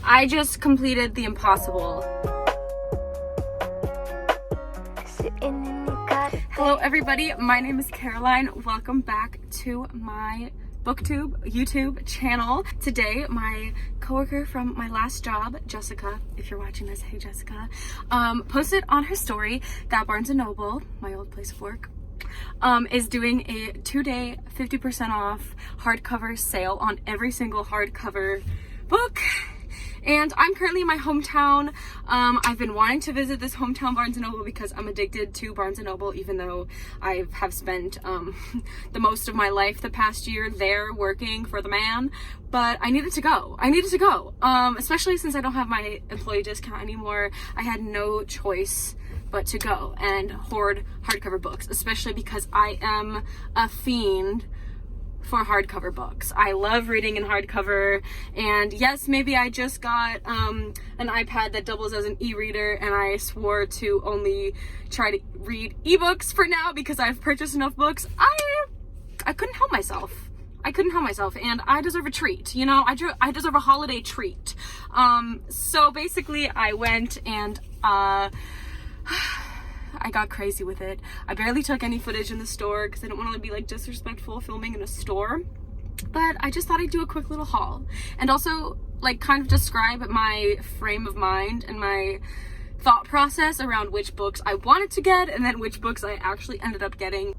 I just completed the impossible. Hello everybody, my name is Caroline. Welcome back to my booktube YouTube channel. Today, my coworker from my last job, Jessica, if you're watching this, hey Jessica, posted on her story that Barnes & Noble, my old place of work, is doing a 2-day 50% off hardcover sale on every single hardcover book. And I'm currently in my hometown. I've been wanting to visit this hometown Barnes & Noble because I'm addicted to Barnes & Noble, even though I have spent the most of my life the past year there working for the man. But I needed to go. Especially since I don't have my employee discount anymore. I had no choice but to go and hoard hardcover books, especially because I am a fiend for hardcover books. I love reading in hardcover, and yes, maybe I just got an iPad that doubles as an e-reader, and I swore to only try to read ebooks for now because I've purchased enough books. I couldn't help myself. And I deserve a treat, you know? I deserve a holiday treat. So basically I went and I got crazy with it. I barely took any footage in the store because I don't want to be like disrespectful filming in a store, but I just thought I'd do a quick little haul and also like kind of describe my frame of mind and my thought process around which books I wanted to get and then which books I actually ended up getting.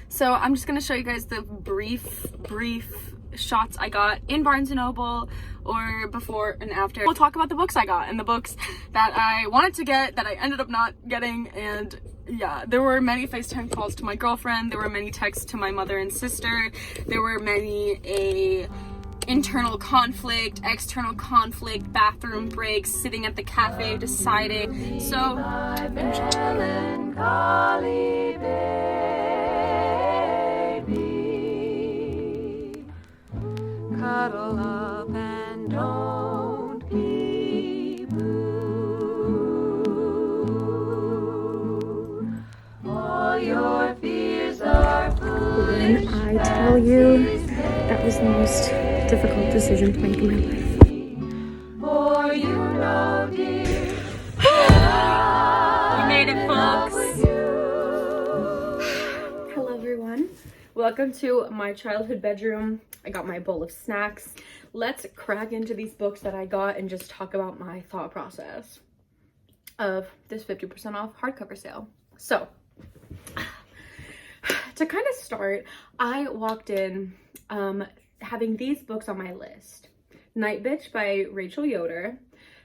So I'm just going to show you guys the brief shots I got in Barnes & Noble, or before and after. We'll talk about the books I got and the books that I wanted to get that I ended up not getting. And yeah, there were many FaceTime calls to my girlfriend, there were many texts to my mother and sister, there were many internal conflict, external conflict, bathroom breaks, sitting at the cafe deciding. So cuddle up and don't be blue. All your fears are foolish. when I tell you that was the most difficult decision to make in my life. For you know, dear, We made it, folks. Hello everyone. Welcome to my childhood bedroom. I got my bowl of snacks. Let's crack into these books that I got and just talk about my thought process of this 50% off hardcover sale. So, to kind of start, I walked in having these books on my list. Nightbitch by Rachel Yoder,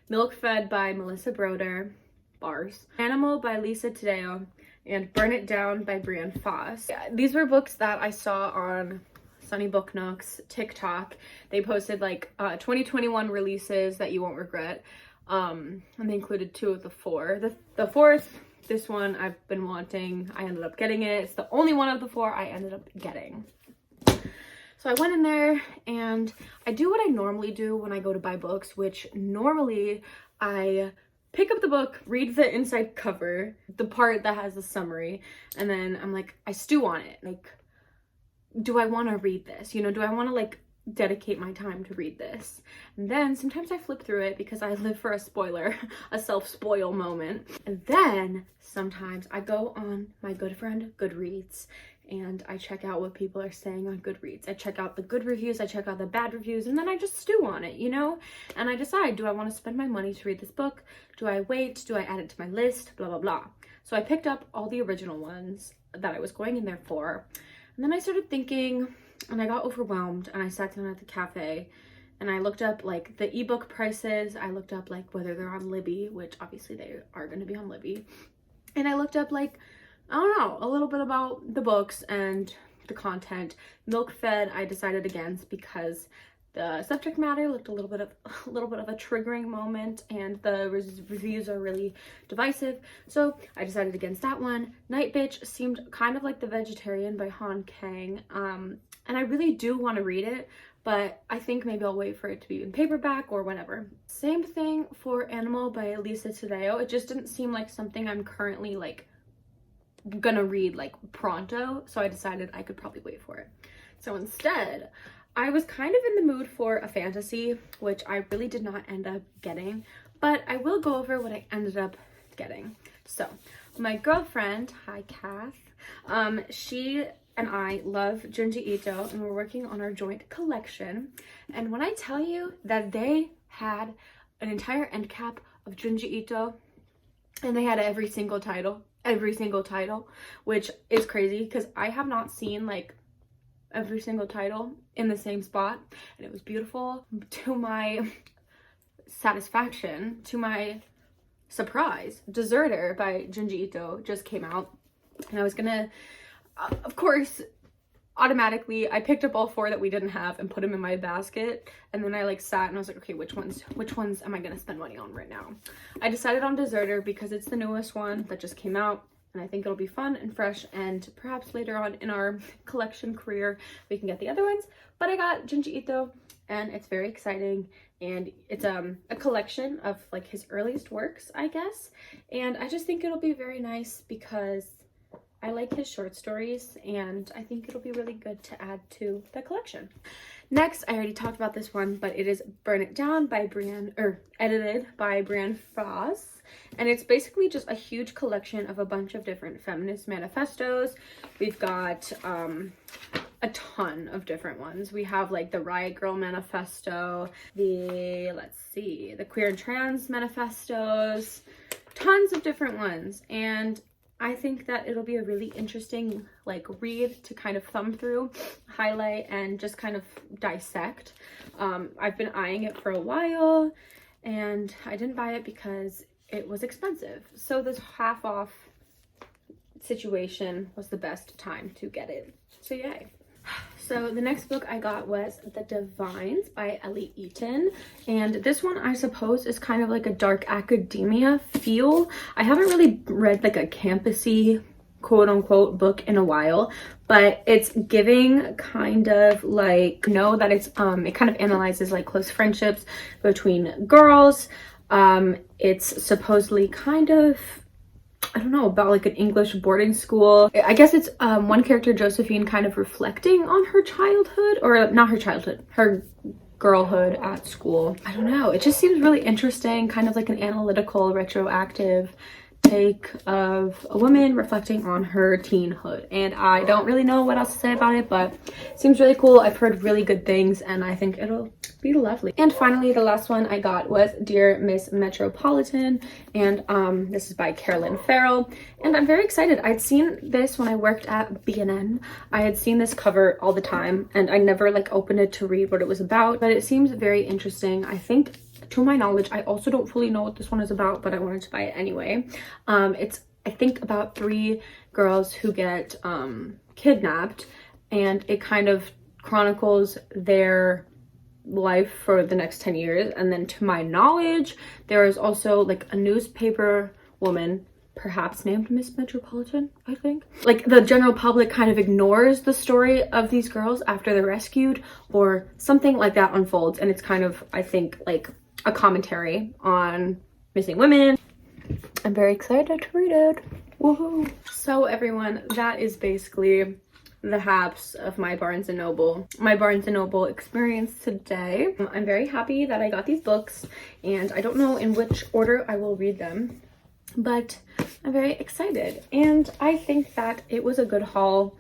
Milk Fed by Melissa Broder, Bars, Animal by Lisa Taddeo, and Burn It Down by Brienne Foss. Yeah, these were books that I saw on Sunny Book Nooks TikTok. They posted like 2021 releases that you won't regret, and they included 2 of the 4. The fourth, this one I've been wanting, I ended up getting it. It's the only one of the 4 I ended up getting. So I went in there and I do what I normally do when I go to buy books, which normally I pick up the book, read the inside cover, the part that has the summary, and then I'm like, I stew on it. Like, do I want to read this? You know, do I want to like dedicate my time to read this? And then sometimes I flip through it because I live for a spoiler, a self-spoil moment. And then sometimes I go on my good friend Goodreads and I check out what people are saying on Goodreads. I check out the good reviews, I check out the bad reviews, and then I just stew on it, you know? And I decide, do I want to spend my money to read this book? Do I wait? Do I add it to my list? Blah, blah, blah. So I picked up all the original ones that I was going in there for. And then I started thinking, and I got overwhelmed, and I sat down at the cafe, and I looked up like the ebook prices. I looked up like whether they're on Libby, which obviously they are going to be on Libby. And I looked up like, I don't know, a little bit about the books and the content. Milk Fed I decided against because the subject matter looked a little bit of a triggering moment, and the reviews are really divisive. So I decided against that one. Nightbitch seemed kind of like The Vegetarian by Kang, and I really do want to read it, but I think maybe I'll wait for it to be in paperback or whatever. Same thing for Animal by Lisa Taddeo. It just didn't seem like something I'm currently like gonna read like pronto, so I decided I could probably wait for it. So instead, I was kind of in the mood for a fantasy, which I really did not end up getting, but I will go over what I ended up getting. So my girlfriend, hi Kath, she and I love Junji Ito, and we're working on our joint collection. And when I tell you that they had an entire end cap of Junji Ito, and they had every single title, which is crazy because I have not seen like every single title in the same spot, and it was beautiful. To my satisfaction, to my surprise, Deserter by Junji Ito just came out, and I was gonna, of course, automatically I picked up all 4 that we didn't have and put them in my basket, and then I like sat and I was like, okay, which ones am I gonna spend money on right now? I decided on Deserter because it's the newest one that just came out, and I think it'll be fun and fresh, and perhaps later on in our collection career we can get the other ones. But I got Junji Ito, and it's very exciting, and it's a collection of like his earliest works, I guess, and I just think it'll be very nice because I like his short stories, and I think it'll be really good to add to the collection. Next, I already talked about this one, but it is Burn It Down by Brienne, or edited by Brienne Foss. And it's basically just a huge collection of a bunch of different feminist manifestos. We've got a ton of different ones. We have like the Riot Girl Manifesto, the Queer and Trans Manifestos, tons of different ones. And I think that it'll be a really interesting like read to kind of thumb through, highlight, and just kind of dissect. I've been eyeing it for a while, and I didn't buy it because it was expensive. So this half off situation was the best time to get it. So yay. So the next book I got was The Divines by Ellie Eaton, and this one I suppose is kind of like a dark academia feel. I haven't really read like a campusy quote-unquote book in a while, but it's giving kind of like, that it's it kind of analyzes like close friendships between girls. It's supposedly kind of, I don't know, about like an English boarding school. I guess it's one character, Josephine, kind of reflecting on her childhood, or not her childhood, her girlhood at school. I don't know, it just seems really interesting, kind of like an analytical, retroactive take of a woman reflecting on her teenhood. And I don't really know what else to say about it, but it seems really cool. I've heard really good things, and I think it'll be lovely. And finally, the last one I got was Dear Miss Metropolitan, and this is by Carolyn Farrell, and I'm very excited. I'd seen this when I worked at Brienne. I had seen this cover all the time, and I never like opened it to read what it was about, but it seems very interesting. I think, to my knowledge, I also don't fully know what this one is about, but I wanted to buy it anyway. It's, I think, about 3 girls who get kidnapped, and it kind of chronicles their life for the next 10 years. And then, to my knowledge, there is also like a newspaper woman, perhaps named Miss Metropolitan, I think. Like, the general public kind of ignores the story of these girls after they're rescued, or something like that unfolds, and it's kind of, I think, like a commentary on missing women. I'm very excited to read it. Woohoo! So everyone, that is basically the haps of my Barnes & Noble experience today. I'm very happy that I got these books, and I don't know in which order I will read them, but I'm very excited, and I think that it was a good haul,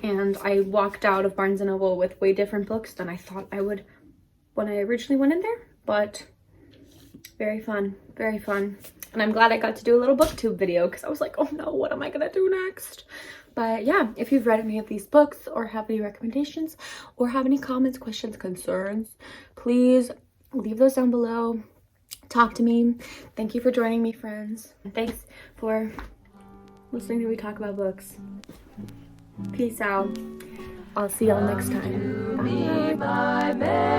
and I walked out of Barnes & Noble with way different books than I thought I would when I originally went in there. But very fun, very fun. And I'm glad I got to do a little booktube video, because I was like, oh no, what am I gonna do next? But yeah, if you've read any of these books, or have any recommendations, or have any comments, questions, concerns, please leave those down below. Talk to me. Thank you for joining me, friends. And thanks for listening to me talk about books. Peace out. I'll see y'all next time. Bye.